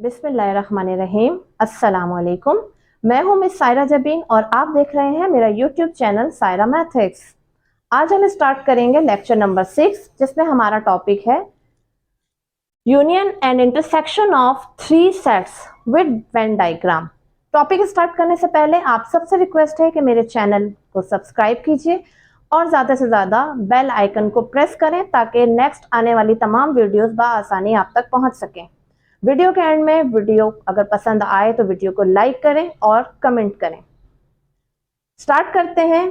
बिस्मिल्लाहिर्रहमानिर्रहीम। अस्सलामुअलैकुम। मैं हूं मिस सायरा जबीन और आप देख रहे हैं मेरा यूट्यूब चैनल सायरा मैथ्स। आज हम स्टार्ट करेंगे लेक्चर नंबर 6, जिसमें हमारा टॉपिक है union and intersection of three sets with Venn diagram. Topic start करने से पहले आप सबसे रिक्वेस्ट है कि मेरे चैनल को सब्सक्राइब कीजिए और ज़्यादा से ज़्यादा बेल आइकन को प्रेस करें ताकि नेक्स्ट आने वाली तमाम वीडियोस बआसानी आप तक पहुंच सकें। वीडियो के एंड में वीडियो अगर पसंद आए तो वीडियो को लाइक करें और कमेंट करें। स्टार्ट करते हैं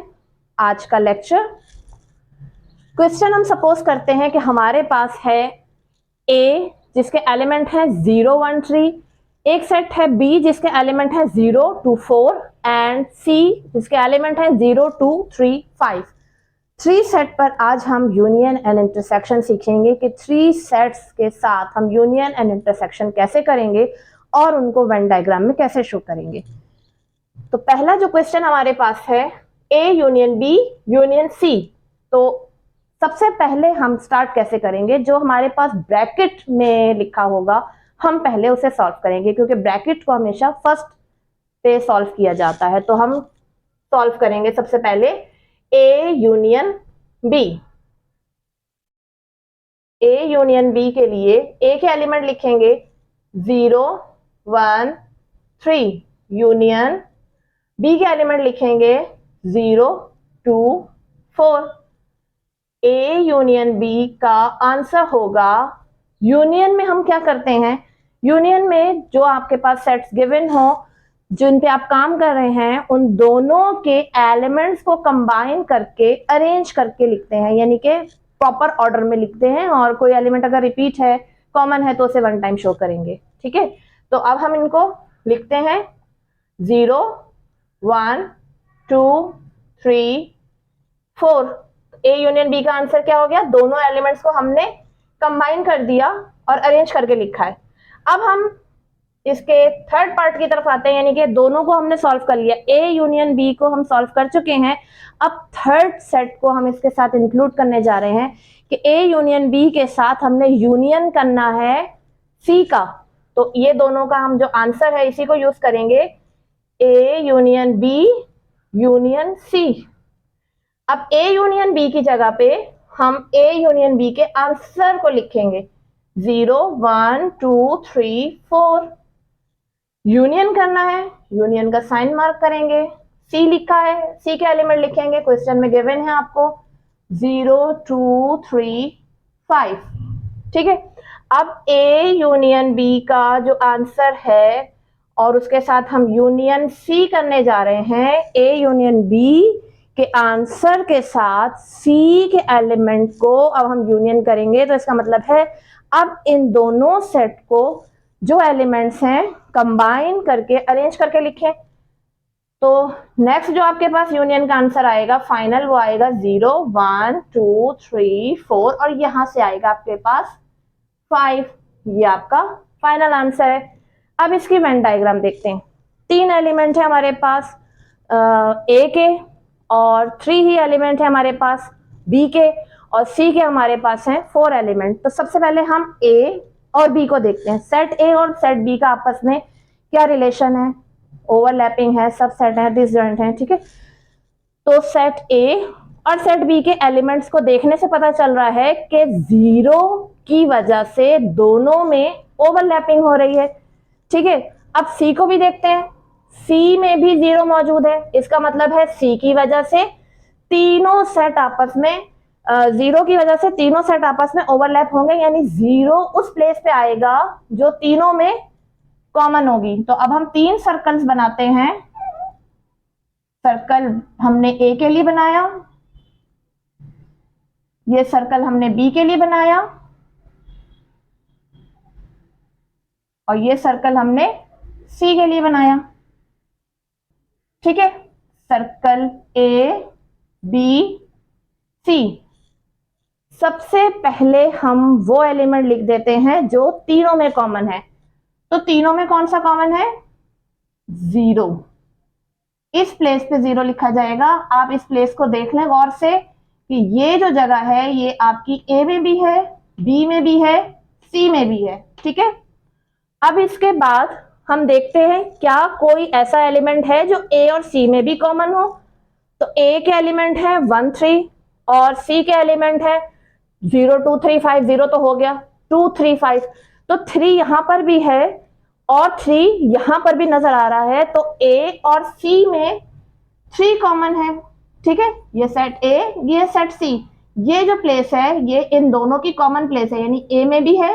आज का लेक्चर। क्वेश्चन हम सपोज करते हैं कि हमारे पास है ए जिसके एलिमेंट है 0 1 3, एक सेट है बी जिसके एलिमेंट है 0 2 4 एंड सी जिसके एलिमेंट है 0 2 3 5। थ्री सेट पर आज हम यूनियन एंड इंटरसेक्शन सीखेंगे कि थ्री सेट्स के साथ हम यूनियन एंड इंटरसेक्शन कैसे करेंगे और उनको वेन डायग्राम में कैसे शो करेंगे। तो पहला जो क्वेश्चन हमारे पास है A union B union C. तो सबसे पहले हम स्टार्ट कैसे करेंगे, जो हमारे पास ब्रैकेट में लिखा होगा हम पहले उसे सॉल्व करेंगे, क्योंकि ब्रैकेट को हमेशा फर्स्ट पे सॉल्व किया जाता है। तो हम सॉल्व करेंगे सबसे पहले A union B. A union B के लिए ए के एलिमेंट लिखेंगे 0 1 3, यूनियन बी के एलिमेंट लिखेंगे 0 2 4। ए यूनियन बी का आंसर होगा, यूनियन में हम क्या करते हैं, यूनियन में जो आपके पास सेट्स गिवन हो जिन पे आप काम कर रहे हैं उन दोनों के एलिमेंट्स को कंबाइन करके अरेंज करके लिखते हैं, यानी कि प्रॉपर ऑर्डर में लिखते हैं। और कोई एलिमेंट अगर रिपीट है, कॉमन है, तो उसे वन टाइम शो करेंगे। ठीक है, तो अब हम इनको लिखते हैं 0 1 2 3 4। ए यूनियन बी का आंसर क्या हो गया, दोनों एलिमेंट्स को हमने कंबाइन कर दिया और अरेंज करके लिखा है। अब हम इसके थर्ड पार्ट की तरफ आते हैं, यानी कि दोनों को हमने सॉल्व कर लिया, ए यूनियन बी को हम सॉल्व कर चुके हैं। अब थर्ड सेट को हम इसके साथ इंक्लूड करने जा रहे हैं कि ए यूनियन बी के साथ हमने यूनियन करना है सी का। तो ये दोनों का हम जो आंसर है इसी को यूज करेंगे, A union B union C. अब ए यूनियन बी की जगह पे हम ए यूनियन बी के आंसर को लिखेंगे 0 1 2 3 4। यूनियन करना है, यूनियन का साइन मार्क करेंगे, सी लिखा है, सी के एलिमेंट लिखेंगे, क्वेश्चन में गिवन है आपको 0 2 3 5। ठीक है, अब ए यूनियन बी का जो आंसर है और उसके साथ हम यूनियन सी करने जा रहे हैं। ए यूनियन बी के आंसर के साथ सी के एलिमेंट को अब हम यूनियन करेंगे, तो इसका मतलब है अब इन दोनों सेट को जो एलिमेंट्स हैं कंबाइन करके अरेंज करके लिखें। तो नेक्स्ट जो आपके पास यूनियन का आंसर आएगा फाइनल, वो आएगा 0 1 2 3 4 और यहां से आएगा आपके पास 5। ये आपका फाइनल आंसर है। अब इसकी वेन डायग्राम देखते हैं। तीन एलिमेंट है हमारे पास ए के और 3 ही एलिमेंट है हमारे पास बी के, और सी के हमारे पास हैं 4 एलिमेंट। तो सबसे पहले हम ए और बी को देखते हैं। सेट ए और सेट बी का आपस में क्या रिलेशन है, ओवरलैपिंग है, सब सेट है, डिसजॉइंट है। ठीक है, तो सेट ए और सेट बी के एलिमेंट्स को देखने से पता चल रहा है कि 0 की वजह से दोनों में ओवरलैपिंग हो रही है। ठीक है, अब सी को भी देखते हैं, सी में भी 0 मौजूद है, इसका मतलब है सी की वजह से तीनों सेट आपस में 0 की वजह से तीनों सेट आपस में ओवरलैप होंगे, यानी 0 उस प्लेस पे आएगा जो तीनों में कॉमन होगी। तो अब हम 3 सर्कल्स बनाते हैं। सर्कल हमने ए के लिए बनाया, ये सर्कल हमने बी के लिए बनाया और ये सर्कल हमने सी के लिए बनाया। ठीक है, सर्कल ए बी सी। सबसे पहले हम वो एलिमेंट लिख देते हैं जो तीनों में कॉमन है। तो तीनों में कौन सा कॉमन है, 0। इस प्लेस पे 0 लिखा जाएगा। आप इस प्लेस को देख लें गौर से कि ये जो जगह है ये आपकी ए में भी है, बी में भी है, सी में भी है। ठीक है, अब इसके बाद हम देखते हैं क्या कोई ऐसा एलिमेंट है जो ए और सी में भी कॉमन हो। तो ए के एलिमेंट है 1 3 और सी के एलिमेंट है 0 2 3 5। 0 तो हो गया, 2 3 5, तो 3 यहां पर भी है और 3 यहां पर भी नजर आ रहा है। तो ए और सी में 3 कॉमन है। ठीक है, ये सेट ए, ये सेट सी, ये जो प्लेस है ये इन दोनों की कॉमन प्लेस है, यानी ए में भी है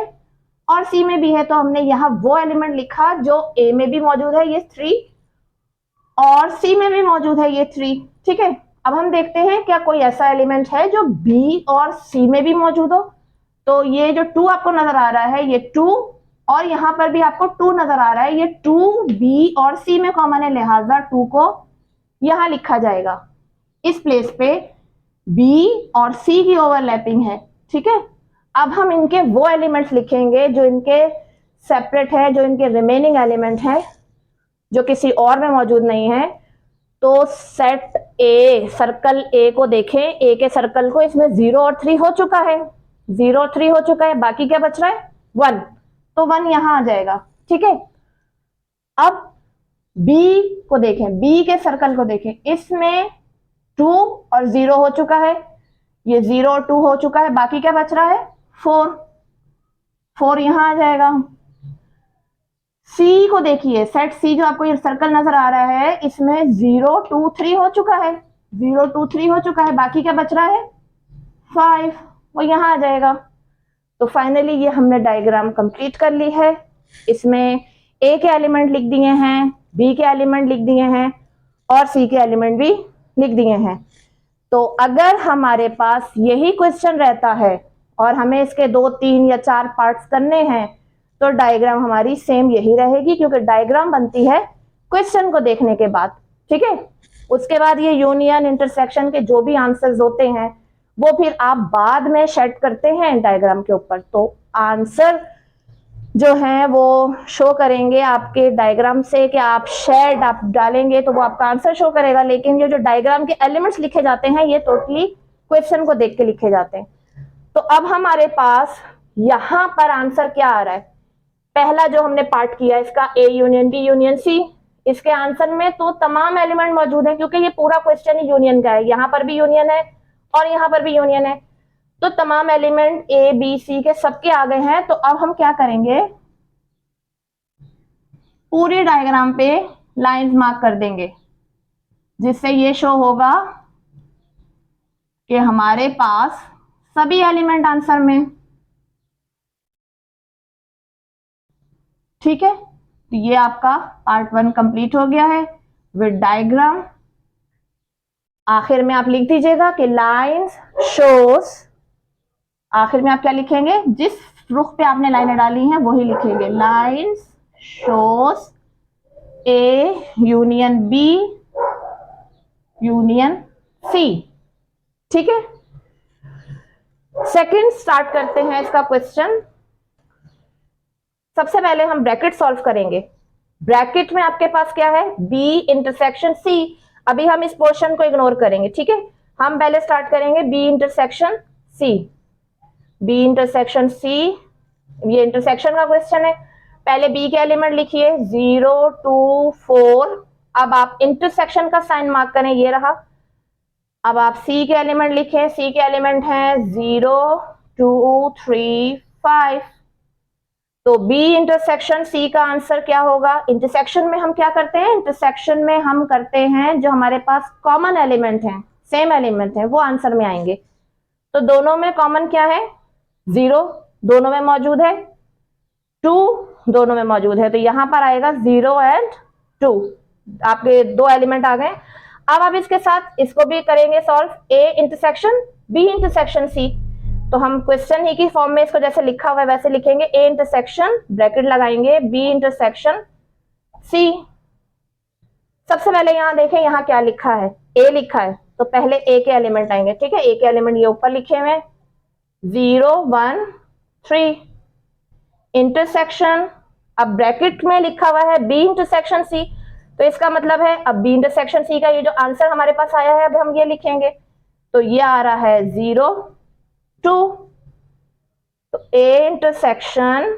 और सी में भी है। तो हमने यहाँ वो एलिमेंट लिखा जो ए में भी मौजूद है, ये 3, और सी में भी मौजूद है, ये 3। ठीक है, अब हम देखते हैं क्या कोई ऐसा एलिमेंट है जो बी और सी में भी मौजूद हो। तो ये जो 2 आपको नजर आ रहा है, ये 2, और यहां पर भी आपको 2 नजर आ रहा है, ये 2 बी और सी में कॉमन है, लिहाजा 2 को यहां लिखा जाएगा। इस प्लेस पे बी और सी की ओवरलैपिंग है। ठीक है, अब हम इनके वो एलिमेंट्स लिखेंगे जो इनके सेपरेट है, जो इनके रिमेनिंग एलिमेंट है, जो किसी और में मौजूद नहीं है। तो सेट ए, सर्कल ए को देखें, ए के सर्कल को, इसमें 0 और 3 हो चुका है, 0 और 3 हो चुका है, बाकी क्या बच रहा है 1, तो 1 यहां आ जाएगा। ठीक है, अब बी को देखें, बी के सर्कल को देखें, इसमें 2 और 0 हो चुका है, ये 0 और 2 हो चुका है, बाकी क्या बच रहा है 4, 4 यहां आ जाएगा। सी को देखिए, सेट सी जो आपको ये सर्कल नजर आ रहा है, इसमें 0 2 3 हो चुका है, 0 2 3 हो चुका है, बाकी क्या बच रहा है 5, वो यहां आ जाएगा। तो फाइनली ये हमने डायग्राम कंप्लीट कर ली है। इसमें ए के एलिमेंट लिख दिए हैं, बी के एलिमेंट लिख दिए हैं और सी के एलिमेंट भी लिख दिए हैं। तो अगर हमारे पास यही क्वेश्चन रहता है और हमें इसके 2 3 या 4 पार्ट्स करने हैं, तो डायग्राम हमारी सेम यही रहेगी, क्योंकि डायग्राम बनती है क्वेश्चन को देखने के बाद। ठीक है, उसके बाद ये यूनियन, इंटरसेक्शन के जो भी आंसर्स होते हैं वो फिर आप बाद में शेड करते हैं डायग्राम के ऊपर, तो आंसर जो है वो शो करेंगे आपके डायग्राम से, कि आप शेड आप डालेंगे तो वो आपका आंसर शो करेगा। लेकिन ये जो डायग्राम के एलिमेंट्स लिखे जाते हैं ये टोटली क्वेश्चन को देख के लिखे जाते हैं। तो अब हमारे पास यहां पर आंसर क्या आ रहा है, पहला जो हमने पार्ट किया इसका A union B union C, इसके आंसर में तो तमाम एलिमेंट मौजूद है, क्योंकि ये पूरा क्वेश्चन ही यूनियन का है, यहां पर भी यूनियन है और यहां पर भी यूनियन है, तो तमाम एलिमेंट ए बी सी के सबके आ गए हैं। तो अब हम क्या करेंगे, पूरी डायग्राम पे लाइंस मार्क कर देंगे, जिससे ये शो होगा कि हमारे पास सभी एलिमेंट आंसर में। ठीक है, तो ये आपका पार्ट 1 कंप्लीट हो गया है विद डायग्राम। आखिर में आप लिख दीजिएगा कि लाइंस शोस, आखिर में आप क्या लिखेंगे, जिस रुख पे आपने लाइनें डाली हैं वही लिखेंगे, lines shows A union B union C. ठीक है, सेकंड स्टार्ट करते हैं इसका क्वेश्चन। सबसे पहले हम ब्रैकेट सॉल्व करेंगे। ब्रैकेट में आपके पास क्या है, बी इंटरसेक्शन सी। अभी हम इस पोर्शन को इग्नोर करेंगे। ठीक है, हम पहले स्टार्ट करेंगे B intersection C. B intersection C, ये इंटरसेक्शन का क्वेश्चन है। पहले बी के एलिमेंट लिखिए 0 2 4। अब आप इंटरसेक्शन का साइन मार्क करें, ये रहा। अब आप सी के एलिमेंट लिखें, सी के एलिमेंट हैं 0 2 3 5। तो बी इंटरसेक्शन सी का आंसर क्या होगा, इंटरसेक्शन में हम क्या करते हैं, इंटरसेक्शन में हम करते हैं जो हमारे पास कॉमन एलिमेंट हैं, सेम एलिमेंट हैं, वो आंसर में आएंगे। तो दोनों में कॉमन क्या है, 0 दोनों में मौजूद है, 2 दोनों में मौजूद है, तो यहां पर आएगा 0 एंड 2, आपके 2 एलिमेंट आ गए। अब आप इसके साथ इसको भी करेंगे solve, A intersection B intersection C. तो हम क्वेश्चन ही की फॉर्म में इसको जैसे लिखा हुआ है वैसे लिखेंगे, ए इंटरसेक्शन ब्रैकेट लगाएंगे बी इंटरसेक्शन सी। सबसे पहले यहां देखें, यहां क्या लिखा है, ए लिखा है, तो पहले ए के एलिमेंट आएंगे। ठीक है, ए के एलिमेंट ये ऊपर लिखे हुए 0 1 3 इंटरसेक्शन, अब ब्रैकेट में लिखा हुआ है बी इंटरसेक्शन सी, तो इसका मतलब है अब बी इंटरसेक्शन सी का ये जो आंसर हमारे पास आया है अब हम ये लिखेंगे। तो ये आ रहा है 0 2, तो A intersection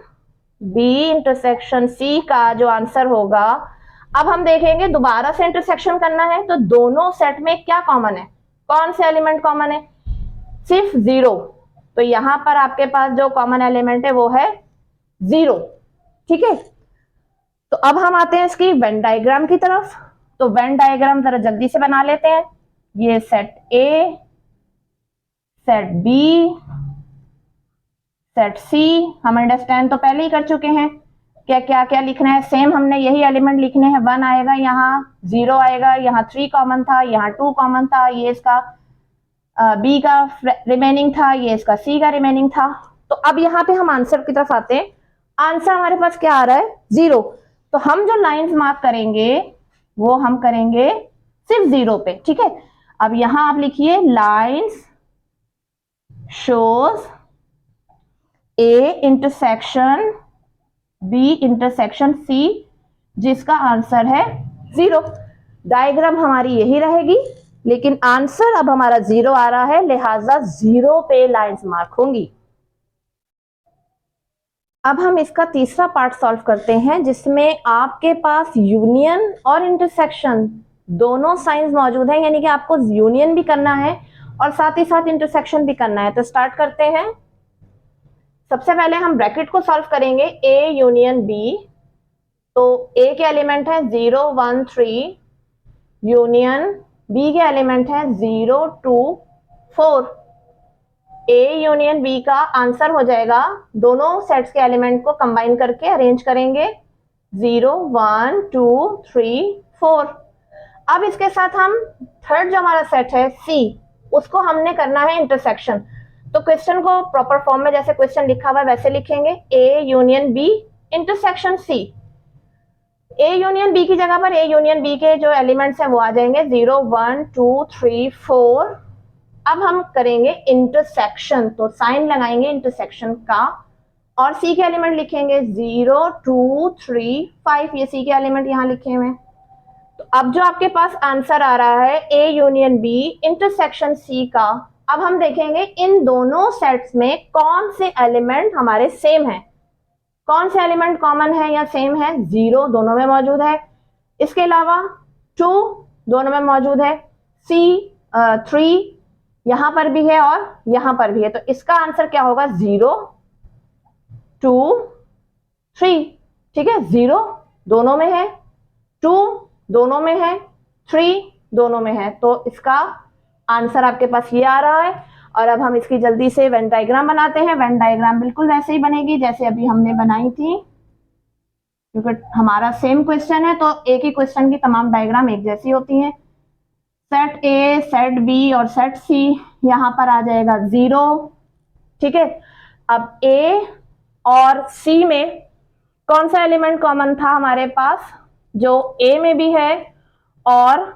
B intersection C का जो आंसर होगा, अब हम देखेंगे दोबारा से इंटरसेक्शन करना है तो दोनों सेट में क्या कॉमन है, कौन से एलिमेंट कॉमन है, सिर्फ 0। तो यहां पर आपके पास जो कॉमन एलिमेंट है वो है 0। ठीक है, तो अब हम आते हैं इसकी वेन डायग्राम की तरफ। तो वेन डायग्राम जरा जल्दी से बना लेते हैं। ये set A, set B, set C, हम अंडरस्टैंड तो पहले ही कर चुके हैं क्या क्या क्या लिखना है। सेम हमने यही एलिमेंट लिखने हैं, 1 आएगा, यहाँ 0 आएगा, यहाँ 3 कॉमन था, यहाँ 2 कॉमन था, ये इसका बी का रिमेनिंग था, ये इसका सी का रिमेनिंग था। तो अब यहाँ पे हम आंसर की तरफ आते हैं। आंसर हमारे पास क्या आ रहा है, 0। तो हम जो लाइंस मार्क करेंगे वो हम करेंगे सिर्फ 0 पे। ठीक है, अब यहां आप लिखिए lines shows A intersection B intersection C, जिसका आंसर है 0। डायग्राम हमारी यही रहेगी, लेकिन आंसर अब हमारा 0 आ रहा है, लिहाजा 0 पे लाइंस मार्क होंगी। अब हम इसका तीसरा पार्ट सॉल्व करते हैं, जिसमें आपके पास यूनियन और इंटरसेक्शन दोनों साइंस मौजूद है, यानी कि आपको यूनियन भी करना है और साथ ही साथ इंटरसेक्शन भी करना है। तो स्टार्ट करते हैं। सबसे पहले हम ब्रैकेट को सॉल्व करेंगे, ए यूनियन बी। तो ए के एलिमेंट है 0 1 3, यूनियन बी के एलिमेंट है 0 2 4। ए यूनियन बी का आंसर हो जाएगा, दोनों सेट्स के एलिमेंट को कंबाइन करके अरेंज करेंगे, 0 1 2 3 4। अब इसके साथ हम थर्ड जो हमारा सेट है सी, उसको हमने करना है इंटरसेक्शन। तो क्वेश्चन को प्रॉपर फॉर्म में जैसे क्वेश्चन लिखा हुआ है वैसे लिखेंगे, A union B intersection C. A union B की जगह पर ए यूनियन बी के जो एलिमेंट्स हैं वो आ जाएंगे 0 1 2 3 4। अब हम करेंगे इंटरसेक्शन, तो साइन लगाएंगे इंटरसेक्शन का और सी के एलिमेंट लिखेंगे 0 2 3 5। ये सी के एलिमेंट यहाँ लिखे हुए हैं। तो अब जो आपके पास आंसर आ रहा है A union B intersection C का, अब हम देखेंगे इन दोनों सेट्स में कौन से एलिमेंट हमारे सेम है, कौन से एलिमेंट कॉमन है या सेम है। 0 दोनों में मौजूद है, इसके अलावा 2 दोनों में मौजूद है, सी 3 यहां पर भी है और यहां पर भी है। तो इसका आंसर क्या होगा, 0 2 3। ठीक है, 0 दोनों में है, 2 दोनों में है, 3 दोनों में है। तो इसका आंसर आपके पास ये आ रहा है। और अब हम इसकी जल्दी से वेन डायग्राम बनाते हैं। वेन डायग्राम बिल्कुल वैसे ही बनेगी जैसे अभी हमने बनाई थी, क्योंकि हमारा सेम क्वेश्चन है तो एक ही क्वेश्चन की तमाम डायग्राम एक जैसी होती हैं। सेट ए, सेट बी और सेट सी, यहां पर आ जाएगा 0। ठीक है, अब ए और सी में कौन सा एलिमेंट कॉमन था हमारे पास, जो ए में भी है और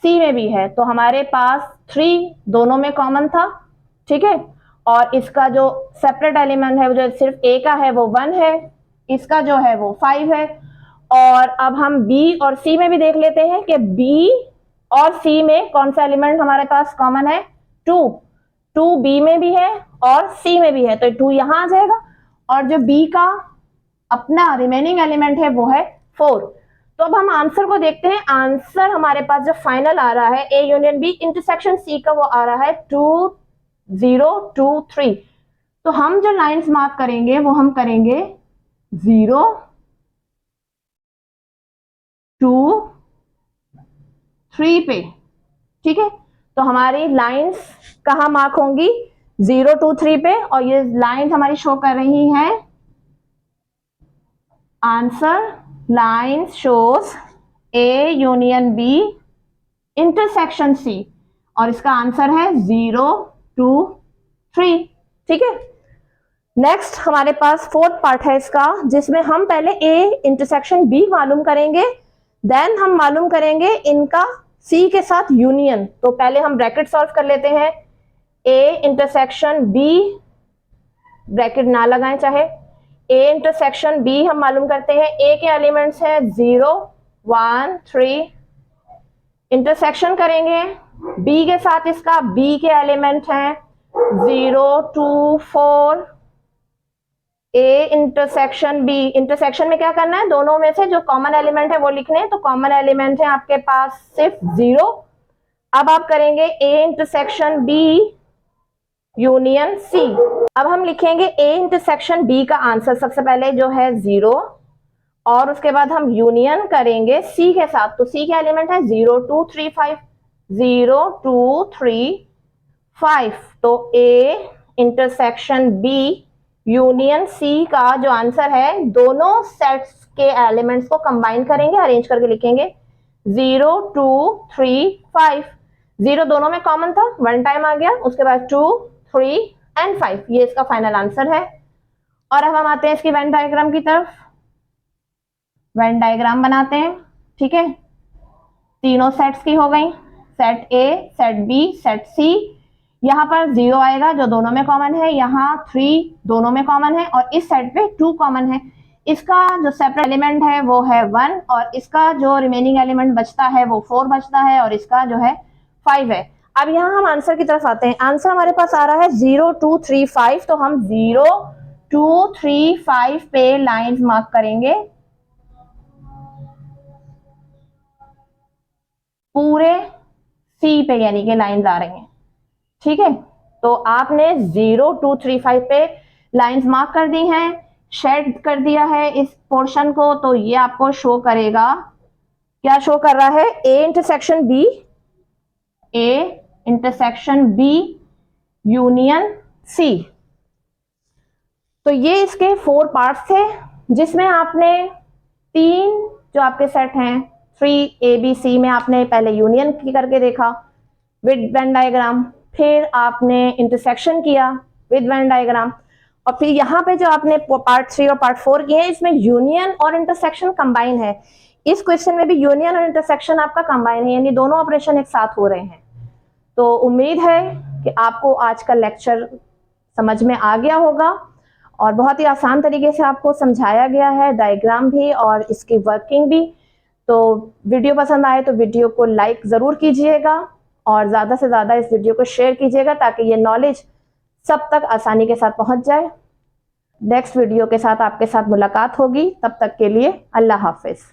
सी में भी है। तो हमारे पास 3 दोनों में कॉमन था। ठीक है, और इसका जो सेपरेट एलिमेंट है वो जो सिर्फ ए का है वो 1 है, इसका जो है वो 5 है। और अब हम बी और सी में भी देख लेते हैं कि बी और सी में कौन सा एलिमेंट हमारे पास कॉमन है, 2। 2 बी में भी है और सी में भी है, तो 2 यहां आ जाएगा। और जो बी का अपना रिमेनिंग एलिमेंट है वो है 4। तो अब हम आंसर को देखते हैं। आंसर हमारे पास जो फाइनल आ रहा है A union B intersection C का, वो आ रहा है 2 0 2 3। तो हम जो लाइंस मार्क करेंगे वो हम करेंगे 0 2 3 पे। ठीक है, तो हमारी लाइंस कहां मार्क होंगी, 0 2 3 पे। और ये लाइंस हमारी शो कर रही हैं answer lines shows A union B intersection C, और इसका आंसर है 0 2 3। ठीक है, नेक्स्ट हमारे पास फोर्थ पार्ट है इसका, जिसमें हम पहले ए इंटरसेक्शन बी मालूम करेंगे, देन हम मालूम करेंगे इनका सी के साथ यूनियन। तो पहले हम ब्रैकेट सॉल्व कर लेते हैं, ए इंटरसेक्शन बी, ब्रैकेट ना लगाएं चाहे, ए इंटरसेक्शन बी हम मालूम करते हैं। ए के एलिमेंट्स हैं 0 1 3, इंटरसेक्शन करेंगे बी के साथ, इसका बी के एलिमेंट हैं 0 2 4, ए इंटरसेक्शन बी, इंटरसेक्शन में क्या करना है, दोनों में से जो कॉमन एलिमेंट है वो लिखने हैं। तो कॉमन एलिमेंट है आपके पास सिर्फ 0। अब आप करेंगे A intersection B union C. अब हम लिखेंगे ए इंटरसेक्शन बी का आंसर सबसे पहले जो है 0, और उसके बाद हम यूनियन करेंगे सी के साथ। तो सी के एलिमेंट है 0 2 3 5, 0 2 3 5। तो A intersection B union C का जो आंसर है, दोनों सेट्स के एलिमेंट्स को कंबाइन करेंगे, अरेंज करके लिखेंगे 0 2 3 5। 0 दोनों में कॉमन था, 1 टाइम आ गया, उसके बाद 2 3 एंड 5। ये इसका फाइनल आंसर है। और अब हम आते हैं इसकी वेन डायग्राम की तरफ। वेन डायग्राम बनाते हैं, ठीक है। तीनों सेट्स की हो गई, set A, set B, set C. यहाँ पर 0 आएगा जो दोनों में कॉमन है, यहाँ 3 दोनों में कॉमन है, और इस सेट पे 2 कॉमन है। इसका जो सेपरेट एलिमेंट है वो है 1, और इसका जो रिमेनिंग एलिमेंट बचता है वो 4 बचता है, और इसका जो है 5 है। अब यहाँ हम आंसर की तरफ आते हैं। आंसर हमारे पास आ रहा है 0 2 3 5। तो हम 0 2 3 5 पे लाइंस मार्क करेंगे, पूरे सी पे यानी कि लाइंस आ रही हैं, ठीक है। तो आपने 0 2 3 5 पे लाइंस मार्क कर दी हैं, शेड कर दिया है इस पोर्शन को। तो ये आपको शो करेगा, क्या शो कर रहा है, A intersection B, A intersection B union C. तो ये इसके 4 पार्ट्स थे, जिसमें आपने 3 जो आपके सेट हैं 3 ए बी सी में आपने पहले यूनियन की करके देखा विद वेन डायग्राम, फिर आपने इंटरसेक्शन किया विद वेन डायग्राम, और फिर यहाँ पे जो आपने पार्ट 3 और पार्ट 4 किए हैं, इसमें यूनियन और इंटरसेक्शन कंबाइन है। इस क्वेश्चन में भी यूनियन और इंटरसेक्शन आपका कंबाइन है, यानी दोनों ऑपरेशन एक साथ हो रहे हैं। तो उम्मीद है कि आपको आज का लेक्चर समझ में आ गया होगा, और बहुत ही आसान तरीके से आपको समझाया गया है, डायग्राम भी और इसकी वर्किंग भी। तो वीडियो पसंद आए तो वीडियो को लाइक ज़रूर कीजिएगा, और ज़्यादा से ज़्यादा इस वीडियो को शेयर कीजिएगा, ताकि ये नॉलेज सब तक आसानी के साथ पहुंच जाए। नेक्स्ट वीडियो के साथ आपके साथ मुलाकात होगी, तब तक के लिए अल्लाह हाफिज़।